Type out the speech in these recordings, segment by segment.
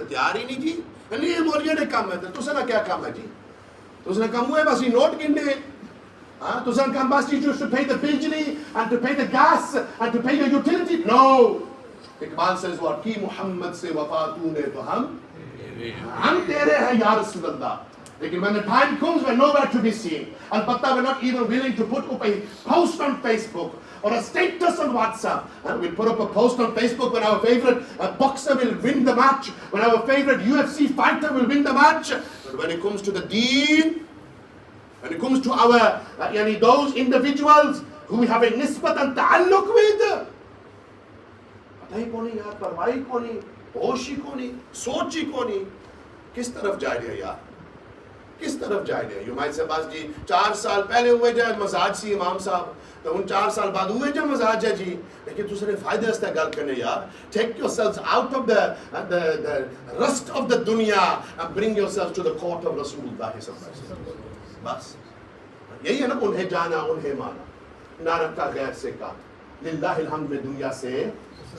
तैयार ही नहीं जी नहीं ये मौलविया ने काम है तुसा ना क्या काम है जी तुसा काम हुआ है बस ये नोट गिनने तुसा काम बस you to pay the bijli and to pay the gas and to pay the utility no Iqbal says what ki Muhammad se wafa tune to hum tere hain ya Rasulullah lekin when the time comes we're nowhere to be seen albatta we're not even willing to put up a post on Facebook or a status on WhatsApp. We'll put up a post on Facebook when our favorite boxer will win the match, when our favorite UFC fighter will win the match. But when it comes to the deen, when it comes to our, those individuals who we have a nisbat and ta'alluq with, पता ही कौन है यार, परवाही कौन है, होश ही कौन है, सोच ही कौन है, किस तरफ जा रहे हैं यार, किस तरफ जा रहे हैं? You might say बस जी 4 साल पहले हुए जाए मसाज सी इमाम साहब तो उन 4 साल बाद हुए जो मसाज है जी लेकिन दूसरे फायदे से गल करने यार take yourselves out of the rust of the dunya and bring yourselves to the court of Rasulullah बस यही है ना उन्हें जाना उन्हें माना ना रखा गैर से का लिल्लाहिल हम्द में दुनिया से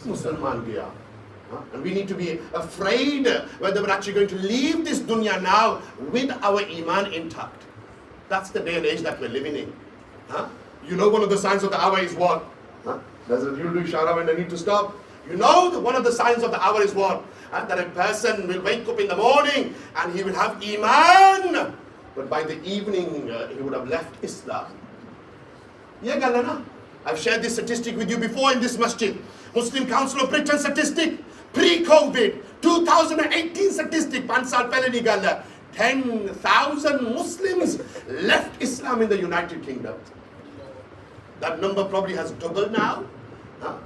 मुसलमान गया and we need to be afraid whether we're actually going to leave this dunya now with our iman intact. That's the day and age that we're living in. You know one of the signs of the hour is what? There's a you do ishara when I need to stop. You know that one of the signs of the hour is what? That a person will wake up in the morning and he will have iman, but by the evening he would have left Islam. Yeah, galana. I've shared this statistic with you before in this masjid. Muslim Council of Britain statistic. Pre-COVID, 2018 statistic, 5 साल पहले निकाला 10,000 Muslims left Islam in the United Kingdom. That number probably has doubled now.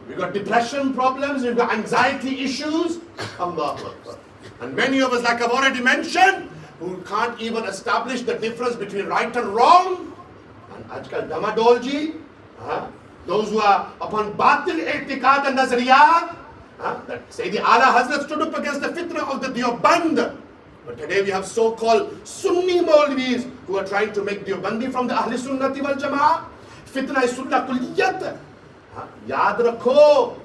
We've got depression problems, we've got anxiety issues. Allahu Akbar. And many of us, like I've already mentioned, who can't even establish the difference between right and wrong. And ajkal damadolji, those who are upon batil i'tiqad and nazariyat, that Urs E Ala Hazrat stood up against the fitna of the Deoband. But today we have so-called Sunni Maulvis who are trying to make Deobandi from the Ahl Sunnati wal Jama'ah. Fitna is Sunnah Kulliyat. Yaad rakho.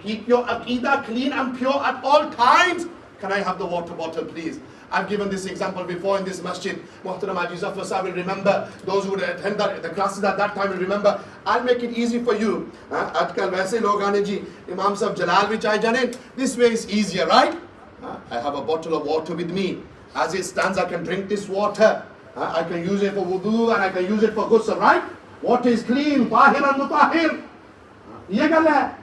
Keep your Aqidah clean and pure at all times. Can I have the water bottle please? I've given this example before in this masjid. Muhtaram Haji Zafar Sahib will remember. Those who would attend the classes at that time will remember. I'll make it easy for you. Ajkal waise log aane ji. Imam Sahib Jalal vi chai jane. This way is easier, right? I have a bottle of water with me. As it stands, I can drink this water. I can use it for wudu and I can use it for ghusl, right? Water is clean, tahir and mutahir. Ye gal hai.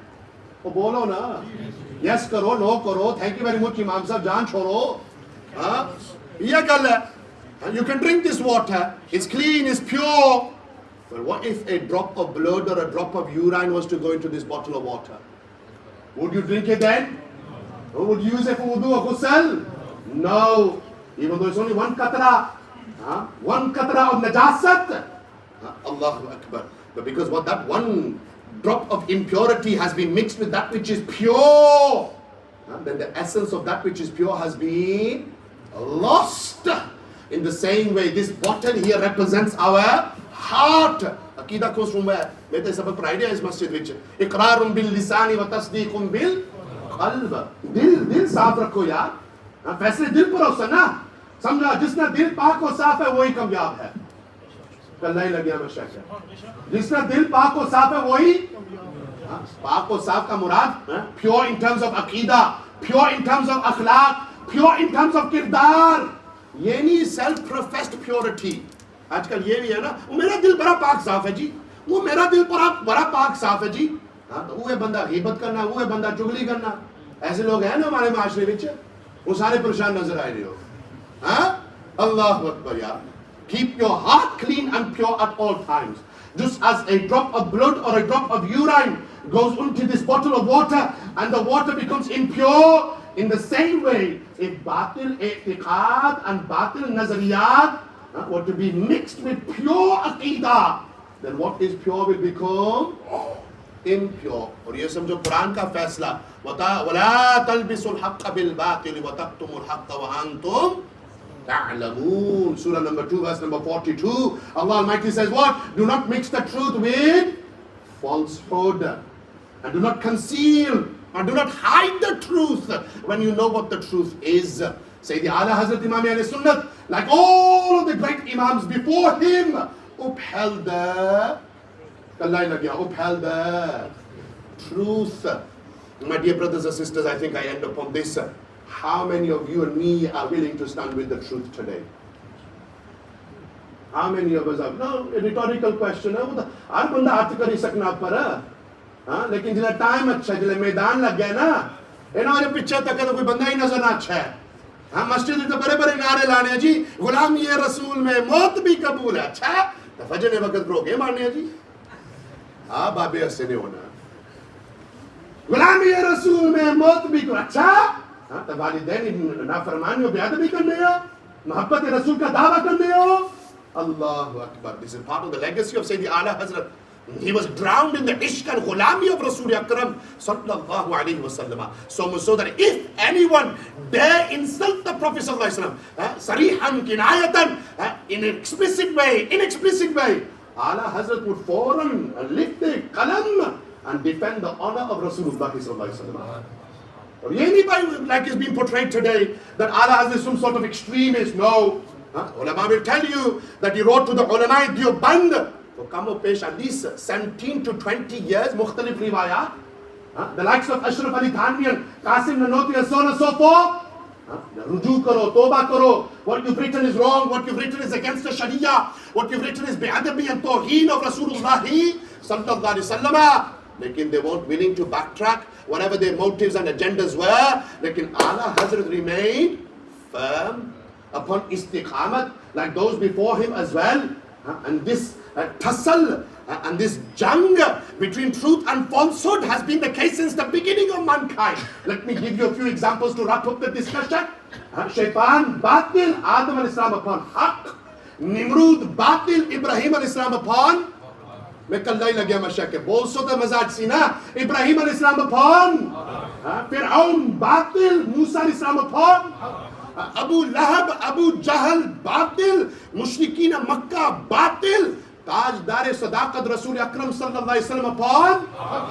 Oh, bolo na. Yes karo, no karo. Thank you very much, Imam Sahib. Jaan chhoro. You can drink this water. It's clean, it's pure. But what if a drop of blood or a drop of urine was to go into this bottle of water? Would you drink it then? Or would you use it for wudu or ghusl? No. Even though it's only one qatra. One qatra of najasat. Allahu Akbar. But because what that one drop of impurity has been mixed with that which is pure, then the essence of that which is pure has been lost. In the same way, this bottle here represents our heart. Aqidah comes from where? Mete sabak pride is masjid which iqrarun bil lisani wa tasdiqun bil qalb. Dil saaf rakho yaar. फैसले दिल पर हो ना समझा जिसना दिल पाक और साफ है वही कामयाब है कल नहीं लगे हमें शक है जिसना दिल पाक और साफ है वही पाक और साफ का मुराद प्योर इन टर्म्स ऑफ अकीदा pure in terms of Akhlaq pure in terms of किरदार ये नहीं सेल्फ प्रोफेस्ड प्योरिटी आजकल ये भी है ना वो मेरा दिल बड़ा पाक साफ है जी वो मेरा दिल बड़ा पाक साफ है जी तो वो है बंदा गीबत करना वो है बंदा चुगली करना ऐसे लोग हैं ना हमारे माशरे में वो सारे परेशान नजर आ रहे हो अल्लाहु अकबर यार keep your heart clean and pure at all times just as a drop of blood or a drop of urine goes into this bottle of water and the water becomes impure in the same way if batil i'tiqad and batil nazariyat were to be mixed with pure aqidah then what is pure will become impure और ये समझो कुरान का फैसला वला तलबिसुल हक़्क़ bill बातिल व तक्तुमुल हक़्क़ व अंतुम ta'lamun surah number 2 verse number 42 Allah Almighty says what do not mix the truth with falsehood and do not conceal And do not hide the truth when you know what the truth is. Sayyidi Ala Hazrat Imam Ahl Sunnat, like all of the great Imams before him, upheld the truth. My dear brothers and sisters, I think I end upon this. How many of you and me are willing to stand with the truth today? How many of us are? No, a rhetorical question. हर बंदा हाथ कर ही सकना पर हाँ, लेकिन जिला time अच्छा जिला मैदान लग गया ना, ये ना और पीछे तक तो कोई बंदा ही नजर ना अच्छा है। हाँ, मस्जिद में तो बड़े-बड़े नारे लाने हैं जी, गुलामी ये रसूल में मौत भी कबूल है। अच्छा, तो फजर ने वक्त रोके मारने हैं जी। हाँ, बाबे ऐसे नहीं होना। गुलामी ये रसूल में मौत भी कबूल। अच्छा, हाँ, तो वालिदैन नाफरमानी और बेअदबी करने हो, मोहब्बत रसूल का दावा करने हो। Allahu Akbar. This is part of the legacy of Sayyidi Ala Hazrat. He was drowned in the ishq and ghulami of Rasul Akram sallallahu alayhi wa sallam. So much so that if anyone dare insult the Prophet sallallahu alayhi wa sallam, sarihan kinayatan, in an explicit way, Ala Hazrat would foreign lift the qalam and defend the honor of Rasulullah sallallahu alayhi wa sallam. Or anybody like is being portrayed today that Ala Hazrat is some sort of extremist. No. Ulama will tell you that he wrote to the ulama Deoband for Kamo Pesh at least 17 to 20 years, mukhtalif riwayat. The likes of Ashraf Ali Thanvi and Qasim Nanoti and so on and so forth. Ruju karo, toba karo. What you've written is wrong, what you've written is against the Sharia, what you've written is bi'adabi and tawheen of Rasulullah sallallahu alayhi wasallam. Lekin they weren't willing to backtrack whatever their motives and agendas were. Lekin Ala Hazrat remained firm upon istiqamat like those before him as well. And this tussle and this jang between truth and falsehood has been the case since the beginning of mankind. Let me give you a few examples to wrap up the discussion. Shaitan, batil, Adam al-Islam upon haq. Nimrud, batil, Ibrahim al-Islam upon. मैं कल ही लगे मशा के बोल सो तो मजाक सी ना इब्राहिम अलैहिस्सलाम upon फिरऔन बातिल मूसा अलैहिस्सलाम upon अबू लहब अबू जहल बातिल मुशरिकीन मक्का बातिल ताजदार सदाकत रसूल अकरम सल्लल्लाहु अलैहि वसल्लम upon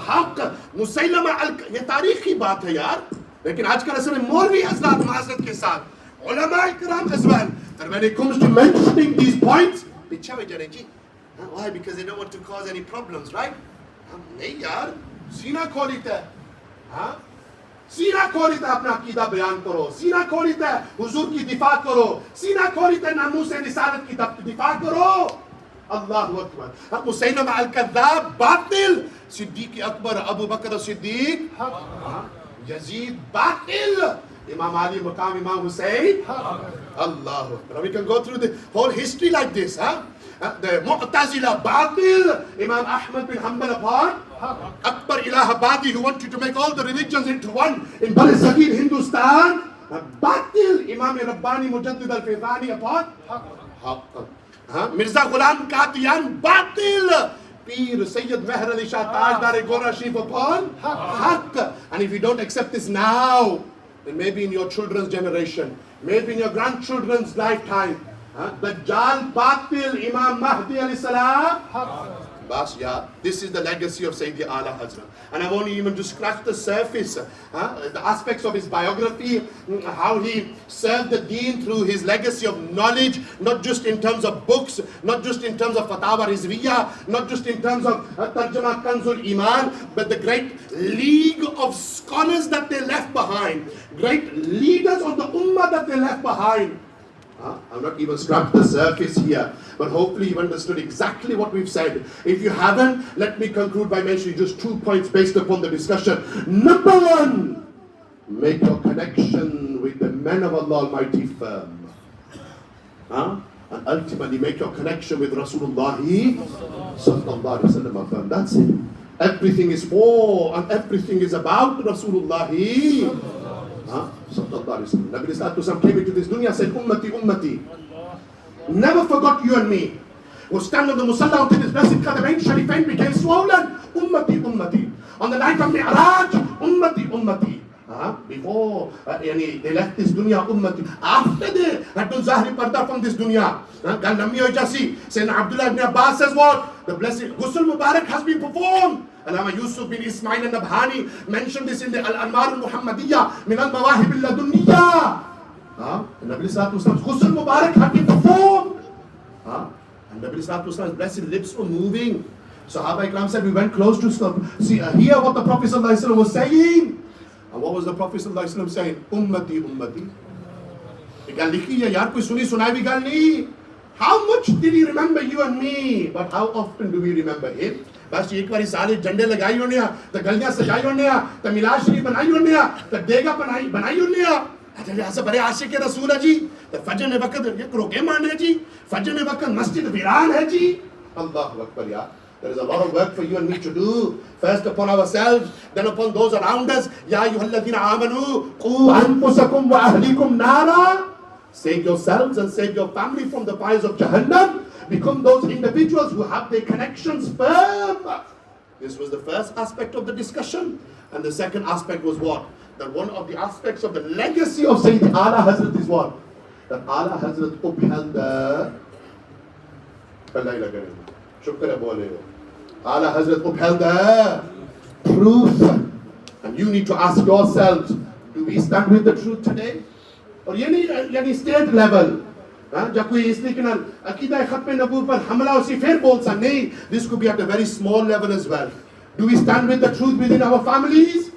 हक मुसैलमा ये तारीखी बात है यार लेकिन आजकल असल में मौलवी हजरात माजरत के साथ उलमा इकराम as well that when it comes to mentioning these points पीछे हो जाने जी. Why? Because they don't want to cause any problems, right? नहीं यार सीना खोलित है हाँ सीना खोलित है अपना अकीदा बयान करो सीना खोलित है हुजूर की दिफा करो सीना खोलित है नामूस रिसालत की दिफा करो अल्लाहु अकबर मुसैलमा अल-कज़्ज़ाब बातिल सिद्दीक अकबर अबू बकर सिद्दीक यजीद बातिल Imam Ali Maqam Imam Hussein Allahu Akbar. We can go through the whole history like this, huh? The Mu'tazila Batil, Imam Ahmad bin Hanbal upon Akbar Ilahabadi who wanted to make all the religions into one in Bal Sagir Hindustan. Batil, Imam Rabbani Mujaddid al-Fidani upon Mirza Ghulam Qadian Batil, Peer Sayyid Meher Ali Shah Tajdar Gora Sharif upon Haq. And if you don't accept this now, then maybe in your children's generation, maybe in your grandchildren's lifetime, Dajjal Batil, Imam Mahdi alayhi salam. Bas, yeah, this is the legacy of Sayyidi Ala Hazrat. And I've only even to scratch the surface, the aspects of his biography, how he served the deen through his legacy of knowledge, not just in terms of books, not just in terms of Fatawa Rizviya, not just in terms of Tarjama Kanzul Iman, but the great league of scholars that they left behind, great leaders of the Ummah that they left behind. I've not even scratched the surface here, but hopefully you've understood exactly what we've said. If you haven't, let me conclude by mentioning just 2 points based upon the discussion. Number 1, make your connection with the men of Allah Almighty firm. And ultimately make your connection with Rasulullah sallallahu alaihi wasallam firm. That's it. Everything is for and everything is about Rasulullah Nabi Sallallahu came into this dunya, said Ummati, Ummati. Never forgot you and me. We'll stand on the Musalla until his blessed Qadamain Sharifain became swollen. Ummati, Ummati. On the night of Mi'raj, Ummati, Ummati. before they left this dunya, ummati. After they had to zahri parda from this dunya. Sayyidina Abdullah ibn Abbas says what? The blessed Ghusl Mubarak has been performed. Allama Yusuf bin Ismail al-Nabhani mentioned this in the Al-Anwar al-Muhammadiyya min al-Mawahib al-Ladunniya. Nabi Sallallahu Alaihi Wasallam's Ghusl Mubarak had been performed. And Nabi Sallallahu Alaihi Wasallam's blessed lips were moving. Sahaba Ikram said, we went close to hear what the Prophet Sallallahu Alaihi Wasallam was saying. And what was the Prophet Sallallahu Alaihi Wasallam saying? Ummati, ummati. How much did he remember you and me? But how often do we remember him? बस एक बार सारे झंडे लगाई होने हैं, तो गलियां सजाई होने हैं, तो मिलाद शरीफ बनाई होने हैं, तो देगा बनाई होने हैं। अच्छा ऐसे बड़े आशिक रसूल है जी, तो फजर ने वक्त ये रोके मान है जी, फजर ने वक्त मस्जिद वीरान है जी। अल्लाहु अकबर यार। There is a lot of work for you and me to do. First upon ourselves, then upon those around us. Ya ayyuhalladhina amanu qu anfusakum wa ahlikum nara. Save yourselves and save your family from the fires of Jahannam. Become those individuals who have their connections firm. This was the first aspect of the discussion. And the second aspect was what? That one of the aspects of the legacy of Sayyid Ala Hazrat is what? That Ala Hazrat upheld the... Ala Hazrat upheld the truth. And you need to ask yourselves, do we stand with the truth today? Or yani state level? जब कोई इस तरीके ना अकीदा खत्म नबूवत पर हमला उसी फिर बोल सा नहीं, this could be at a very small level as well. Do we stand with the truth within our families?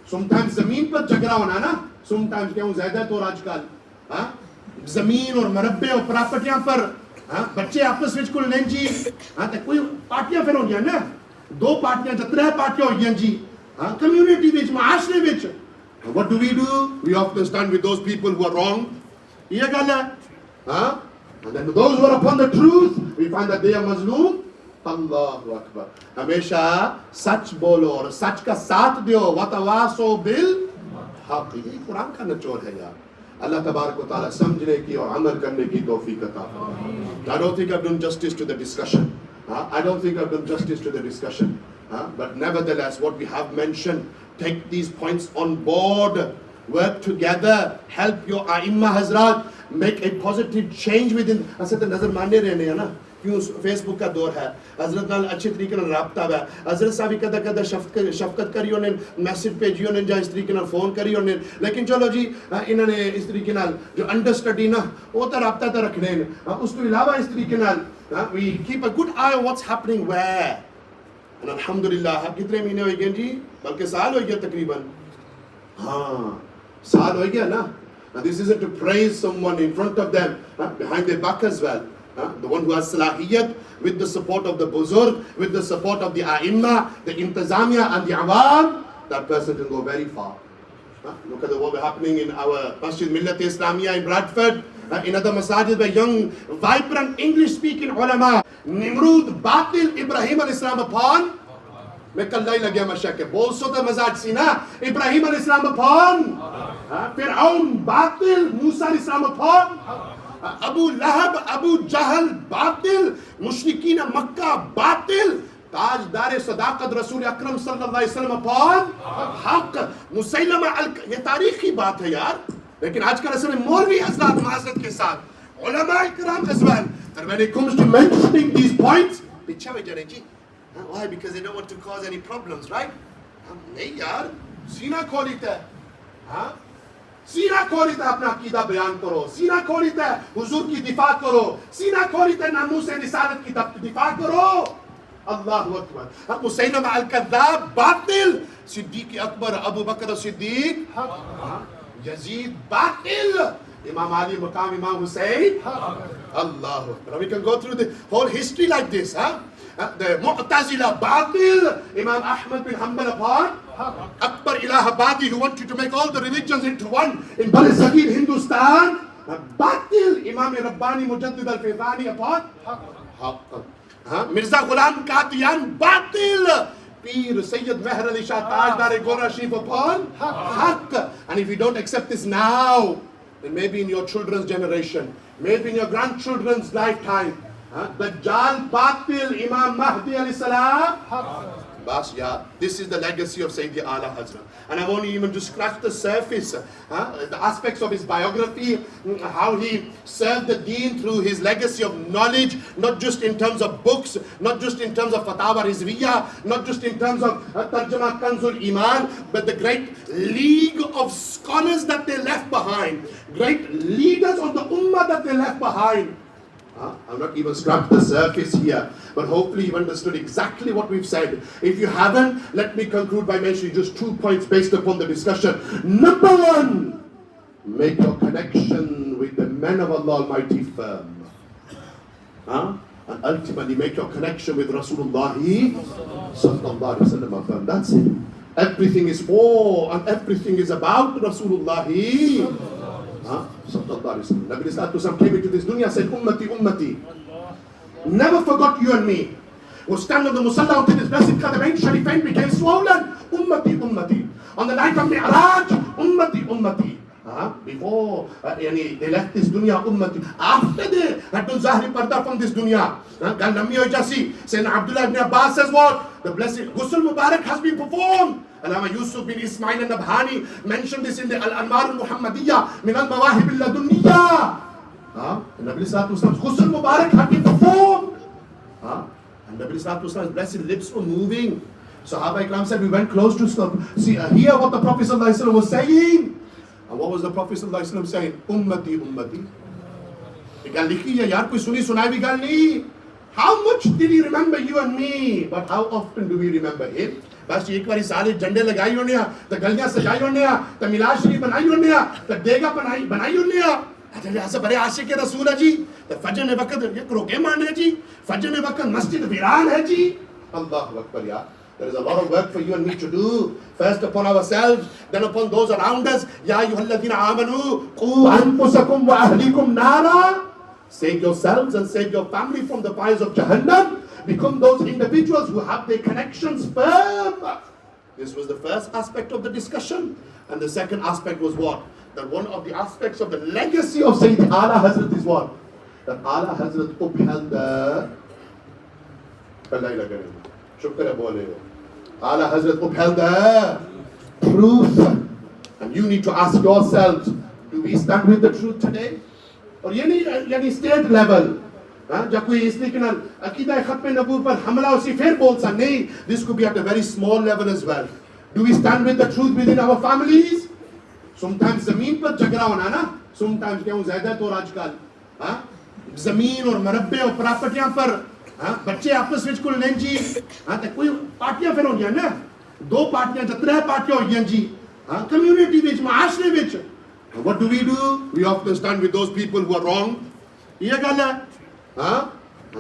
Sometimes ज़मीन पर झगड़ा होना ना, sometimes क्या हूँ ज़्यादा तो आजकल ज़मीन और मरब्बे और प्रॉपर्टियां पर बच्चे आपस में कुल नहीं जी तो कोई पार्टियां फिर होंगी ना, दो पार्टियां जत्रे पार्टियां होंगी जी कम्युनिटी विच माशरे विच. What do? We often stand with those people who are wrong. ये गल है. And then those who are upon the truth, we find that they are mazloom. Allahu Akbar. हमेशा सच बोलो और सच का साथ दो. वतवासो बिल हक़. ये कुरान का निचोड़ है यार. Allah Tabarak wa Ta'ala समझने की और अमल करने की तौफीक अता फरमाए. I don't think I've done justice to the discussion. But nevertheless, what we have mentioned, take these points on board. Work together. Help your Aimma Hazrat. Make a positive change within. ऐसे तो नजर मारने रहने हैं ना. क्यों Facebook का दौर है. हजरत नाल अच्छे तरीके नाल राब्ता है. हजरत साहब कदा शफकत करियो ने मैसेज भेजियो ने या इस तरीके नाल फोन करियो ने. लेकिन चलो जी इन्होंने इस तरीके नाल जो अंडरस्टडी ना वो तो राब्ता तो रखने ने. उसके अलावा इस तरीके नाल we keep a good eye on what's happening where. And alhamdulillah कितने महीने हो गए जी? बल्कि साल हो गया तकरीबन. हाँ साल हो गया ना. And this isn't to praise someone in front of them, behind their back as well. The one who has salahiyat, with the support of the buzurg, with the support of the a'imma, the intizamiya and the awam, that person can go very far. Look at what was happening in our Masjid Millat Islamiyya in Bradford, in other masajid where young, vibrant English-speaking ulama, Nimrud, Batil, Ibrahim al-Islam upon, मैं कल ही लगे मशक के बोल सो तो मजाज सी ना इब्राहिम अलैहिस्सलाम upon फिरऔन बातिल मूसा अलैहिस्सलाम अपॉन अबू लहब अबू जहल बातिल मुशरिकीन मक्का बातिल ताजदार सदाकत रसूल अकरम सल्लल्लाहु अलैहि वसल्लम अपॉन हक मुसैलमा ये तारीखी बात है यार. लेकिन आजकल असल में मौलवी हजरात माजरत के साथ उलमा इकराम as well, and when it comes to mentioning these points पीछे हो जाने जी. Why? Because they don't want to cause any problems, right? नहीं यार, सीना खोलित है, सीना खोलित है अपना अकीदा बयान करो, सीना खोलित है हुजूर की दिफा करो, सीना खोलित है नामूस रिसालत की दिफा करो. अल्लाहु अकबर. मुसैलमा अल-कज़्ज़ाब बातिल, सिद्दीक़ अकबर अबू बकर सिद्दीक़ यजीद बातिल, Imam Ali Maqam Imam Hussein. Allahu Akbar. We can go through the whole history like this, The Mu'tazila Batil, Imam Ahmad bin Hanbal upon Akbar Ilahabadi, who wanted to make all the religions into one in Bal Sagir Hindustan. Batil, Imam Rabbani Mujaddid al-Fidani upon Mirza Ghulam Qadian Batil, Peer Sayyid Meher Ali Shah Tajdar Gora Sharif upon Haq. And if you don't accept this now, then maybe in your children's generation, maybe in your grandchildren's lifetime, Dajjal Batil, Imam Mahdi alayhi salam Abbas, yeah, this is the legacy of Sayyid Ala Hazrat. And I've only even just scratched the surface, the aspects of his biography, how he served the deen through his legacy of knowledge, not just in terms of books, not just in terms of Fatawa Rizviya, not just in terms of Tarjama Kanzul Iman, but the great league of scholars that they left behind, great leaders of the Ummah that they left behind. I've not even scratched the surface here, but hopefully you've understood exactly what we've said. If you haven't, let me conclude by mentioning just 2 points based upon the discussion. Number one, make your connection with the men of Allah Almighty firm. And ultimately make your connection with Rasulullah Sallallahu Alaihi Wasallam firm. That's it. Everything is for and everything is about Rasulullah Nabi Sallallahu came into this dunya, said, Ummati, Ummati. Never forgot you and me. We'll stand on the Musalla until his blessed Qadamain Sharifain became swollen. Ummati, Ummati. On the night of Mi'raj, Ummati, Ummati. Before they left this dunya, Ummati. After they had to Zahri Parda from this dunya. Sayyidina Abdullah ibn Abbas says what? The blessed Ghusl Mubarak has been performed. Allama Yusuf bin Ismail al-Nabhani mentioned this in the Al-Anmar al-Muhammadiyya min al-Mawahib al-Ladunniya. Nabi Sallallahu Alaihi Wasallam's Ghusl Mubarak had been performed. And Nabi Sallallahu Alaihi Wasallam's blessed lips were moving. Sahaba Ikram said, we went close to hear what the Prophet Sallallahu Alaihi Wasallam was saying. And what was the Prophet Sallallahu Alaihi Wasallam saying? Ummati, Ummati. How much did he remember you and me? But how often do we remember him? बस एक बार सारे झंडे लगाई होने हैं, तो गलियां सजाई होने हैं, तो मिलाद शरीफ बनाई होने हैं, तो देगा बनाई होने हैं। अच्छा ऐसे बड़े आशिक रसूल है जी, तो फजर ने वक्त ये रोके मान है जी, फजर ने वक्त मस्जिद वीरान है जी। अल्लाहु अकबर यार। There is a lot of work for you and me to do. First upon ourselves, then upon those around us. Ya ayyuhalladhina amanu qu anfusakum wa ahlikum nara. Save yourselves and save your family from the fires of Jahannam. Become those individuals who have their connections firm. This was the first aspect of the discussion. And the second aspect was what? That one of the aspects of the legacy of Sayyid Ala Hazrat is what? That Ala Hazrat upheld the Ala Hazrat upheld the truth. And you need to ask yourselves, do we stand with the truth today? Or yani state level? जब कोई इस तरीके ना अकीदा खत्म नबूवत पर हमला उसी फिर बोल सा नहीं, this could be at a very small level as well. Do we stand with the truth within our families? Sometimes ज़मीन पर झगड़ा होना ना, sometimes क्या हूँ ज़्यादा तो आजकल ज़मीन और मरब्बे और प्रॉपर्टियां पर बच्चे आपस में कुल नहीं जी तो कोई पार्टियां फिर होंगी ना, दो पार्टियां जत्रे पार्टियां होंगी जी community विच माशरे विच. What do? We often stand with those people who are wrong. ये गल है. And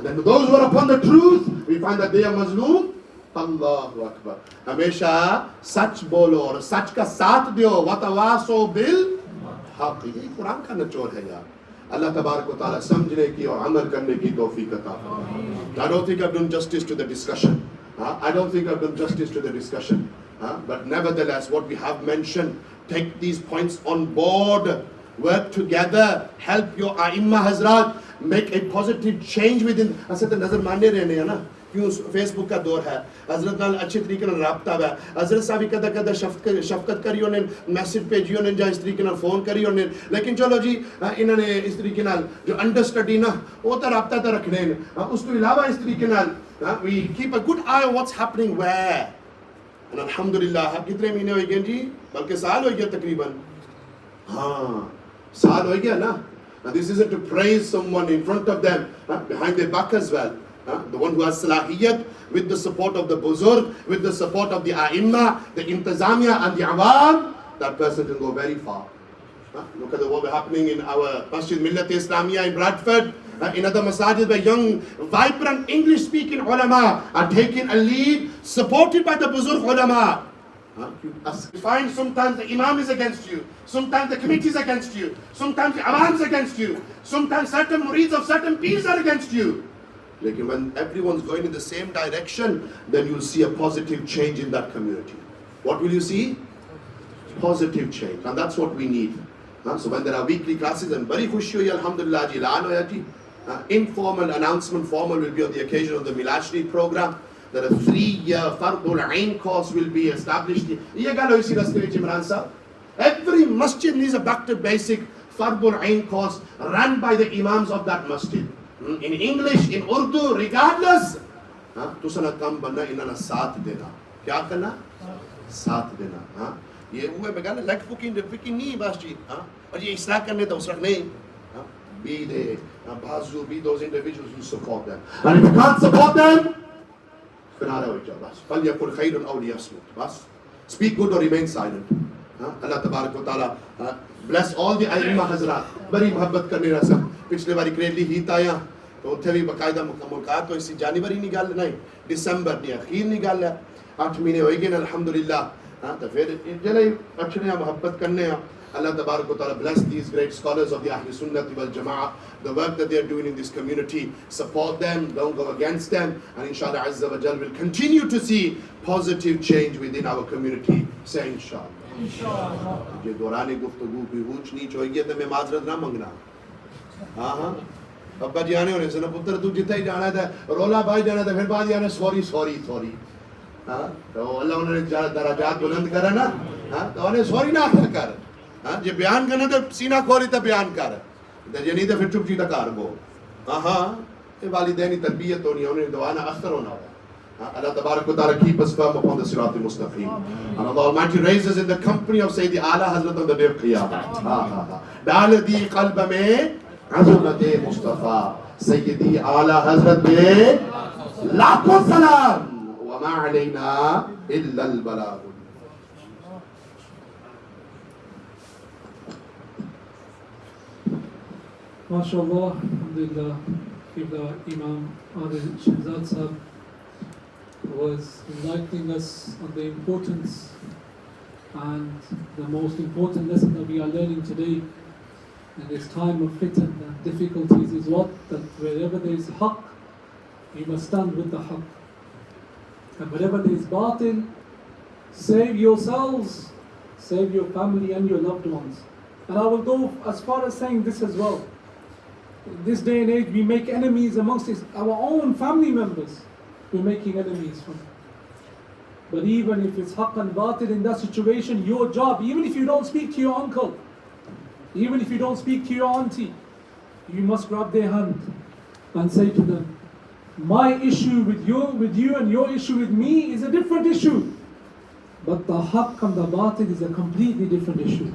then those who are upon the truth, we find that they are mazloom. Allahu Akbar. हमेशा सच बोलो और सच का साथ दो. वतवासो बिल हक़. ये कुरान का निचोड़ है यार. Allah Tabarak wa Ta'ala समझने की और अमल करने की तौफीक अता फरमाए. I don't think I've done justice to the discussion. But nevertheless, what we have mentioned, take these points on board. Work together. Help your Aimma Hazrat. Make a positive change within. ऐसे तो नजर मारने रहने हैं ना. क्यों Facebook का दौर है. हजरत नाल अच्छे तरीके नाल राब्ता है. हजरत साहब कदा शफकत करियो ने, मैसेज भेजियो ने, या इस तरीके नाल फोन करियो ने. लेकिन चलो जी इन्होंने इस तरीके नाल जो अंडरस्टडी ना वो तो राब्ता तो रखने ने. उसके अलावा इस तरीके नाल we keep a good eye on what's happening where. And alhamdulillah कितने महीने हो गए जी? बल्कि साल हो गया तकरीबन. हाँ साल हो गया ना. And this isn't to praise someone in front of them, behind their back as well. The one who has salahiyat, with the support of the buzurg, with the support of the a'imma, the intizamiya and the awam, that person can go very far. Look at what was happening in our Masjid Millat Islamiyya in Bradford, in other masajid where young, vibrant English-speaking ulama are taking a lead, supported by the buzurg ulama. You find sometimes the imam is against you, sometimes the committee is against you, sometimes the awam is against you, sometimes certain murids of certain peers are against you. Like when everyone's going in the same direction, then you'll see a positive change in that community. What will you see? Positive change. And that's what we need. So when there are weekly classes, and very khushi hui, alhamdulillah ji, laan hoya ji. Informal announcement, formal will be on the occasion of the Milad Sharif program. that a 3-year Fardul Ain course will be established. Every masjid needs a back to basic Fardul Ain course run by the imams of that masjid. In English, in Urdu, regardless. तुसना कम बनना इन्होंने साथ देना क्या करना साथ देना ये वो मैं कहना लेट फुकिंग नहीं बस जी और ये इसराक करने तो उसराक नहीं be there bazu be those individuals who support them, and if you can't support them फिर आ रहा हो जाओ बस फल यकुल खैरुन औ लियस्मुत बस speak good or remain silent. Allah तबारक व तआला bless all the Allama Hazrat बड़ी मोहब्बत करने रहा सब पिछले बारी ग्रेडली हीत आया तो उत्थे भी बकायदा मुलाकात तो इसी जनवरी नहीं गल नहीं दिसंबर दी अखीर नहीं गल है 8 महीने हो गए अल्हम्दुलिल्लाह तो फिर जले अच्छे मोहब्बत करने हैं. Allah Tabarak wa Ta'ala bless these great scholars of the Ahl Sunnah wal Jama'ah, the work that they are doing in this community. Support them, don't go against them, and inshallah Azza wa Jal will continue to see positive change within our community. Say inshallah. Inshallah. Je dorane guftagoo ki ऊंच नीच होगी तो मैं माजरत ना मंगना. हाँ अब्बा जी आने होने से ना पुत्र तू जितना ही जाना था रोला भाई जाना था फिर बाद जाना सॉरी तो अल्लाह उन्होंने दराजात बुलंद करा ना तो उन्हें सॉरी ना कर जे बयान करना तो सीना खोली तो बयान कर जे नहीं तो फिर चुप चीता कार गो ये वालिदैन तरबियत होनी है उन्हें दुआ ना असर होना है. Allah Tabarak wa Ta'ala keep us firm upon the Sirat al-Mustaqim. And Allah Almighty raises in the company of Sayyidi Ala Hazrat on the day of Qiyamah. Dal di qalb mein azumat Mustafa Sayyidi Ala Hazrat mein lakhon salam wa ma alayna illa al-balagh. MashaAllah, Alhamdulillah, the Imam Adil Shahzad Sahab was enlightening us on the importance and the most important lesson that we are learning today in this time of fitan and difficulties is what? That wherever there is haqq, you must stand with the haqq. And wherever there is batil, save yourselves, save your family and your loved ones. And I will go as far as saying this as well. In this day and age, we make enemies amongst our own family members. We're making enemies from. But even if it's haqq and batil in that situation, your job, even if you don't speak to your uncle, even if you don't speak to your auntie, you must grab their hand and say to them, my issue with you and your issue with me is a different issue. But the haqq and the batil is a completely different issue.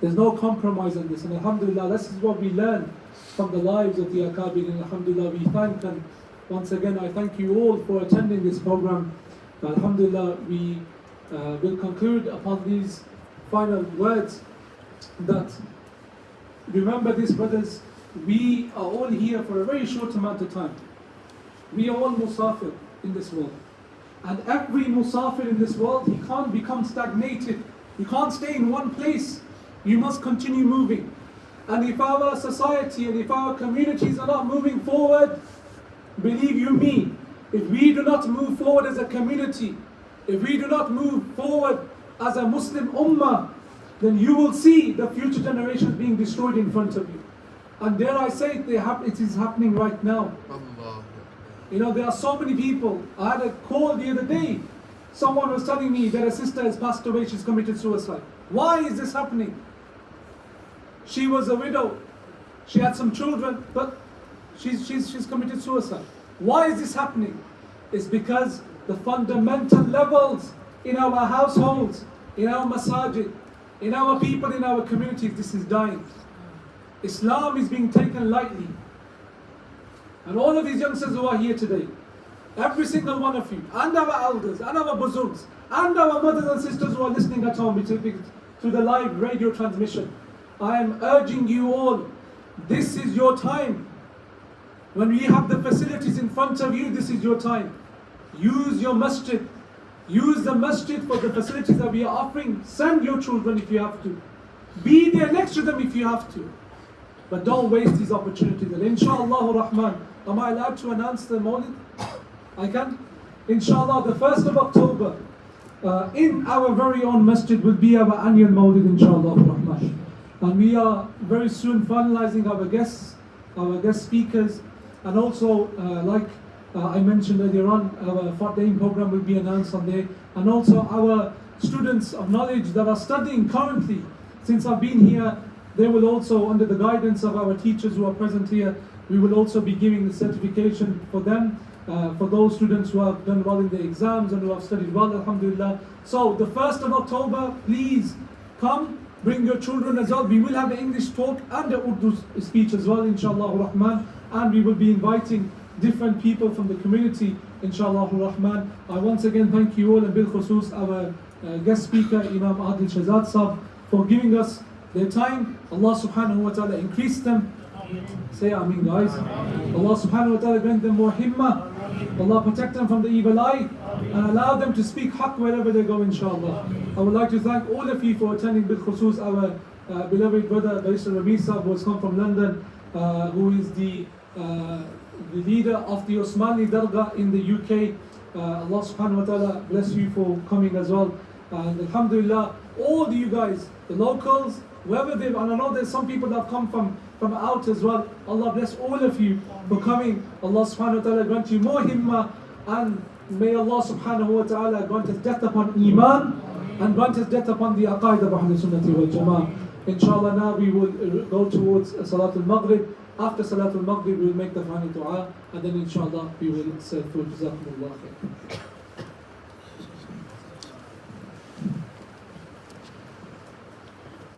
There's no compromise on this. And alhamdulillah, this is what we learn from the lives of the Akabir. And alhamdulillah, we thank them. Once again, I thank you all for attending this program. Alhamdulillah, we will conclude upon these final words that remember this, brothers, we are all here for a very short amount of time. We are all musafir in this world. And every musafir in this world, he can't become stagnated. You can't stay in one place. You must continue moving. And if our society and if our communities are not moving forward, believe you me, if we do not move forward as a community, if we do not move forward as a Muslim ummah, then you will see the future generations being destroyed in front of you. And dare I say it is happening right now. You know, there are so many people. I had a call the other day. Someone was telling me that a sister has passed away, she's committed suicide. Why is this happening? She was a widow. She had some children, but she's committed suicide. Why is this happening? It's because the fundamental levels in our households, in our masajid, in our people, in our communities, this is dying. Islam is being taken lightly. And all of these youngsters who are here today, every single one of you, and our elders, and our buzurgs, and our mothers and sisters who are listening at home to the live radio transmission, I am urging you all, this is your time. When we have the facilities in front of you, this is your time. Use your masjid. Use the masjid for the facilities that we are offering. Send your children if you have to. Be there next to them if you have to. But don't waste these opportunities. And inshallah Rahman, am I allowed to announce the Mawlid? I can? Inshallah, the 1st of October, in our very own masjid will be our annual Mawlid, inshallah Rahman. And we are very soon finalizing our guest speakers. And also, like I mentioned earlier on, our Fatih program will be announced on there, and also our students of knowledge that are studying currently. Since I've been here, they will also, under the guidance of our teachers who are present here, we will also be giving the certification for them, for those students who have done well in the exams and who have studied well, alhamdulillah. So the 1st of October, please come, bring your children as well. We will have an English talk and an Urdu speech as well, inshallah rahman, and we will be inviting different people from the community, inshallah rahman. I once again thank you all, and bil khusus our guest speaker, Imam Adil Shahzad Sahab, for giving us their time. Allah subhanahu wa ta'ala increase them. Say Ameen, guys. Allah subhanahu wa ta'ala grant them more himmah. Allah protect them from the evil eye and allow them to speak haqq wherever they go, inshallah. I would like to thank all of you for attending bil khusus our beloved brother Barrister Rabi Sahab, who has come from London, who is the leader of the Osmani Dargah in the UK. Allah subhanahu wa ta'ala bless you for coming as well. And alhamdulillah, all you guys, the locals, wherever they've, and I know there's some people that have come from out as well. Allah bless all of you for coming. Allah subhanahu wa ta'ala grant you more himmah, and may Allah subhanahu wa ta'ala grant us death upon iman and grant us death upon the aqaid of Ahlul Sunnati wal Jama'ah. Inshallah, now we will go towards Salatul Maghrib. After Salatul Maghrib, we will make the final dua, and then inshallah we will say through Jazakumullah khair.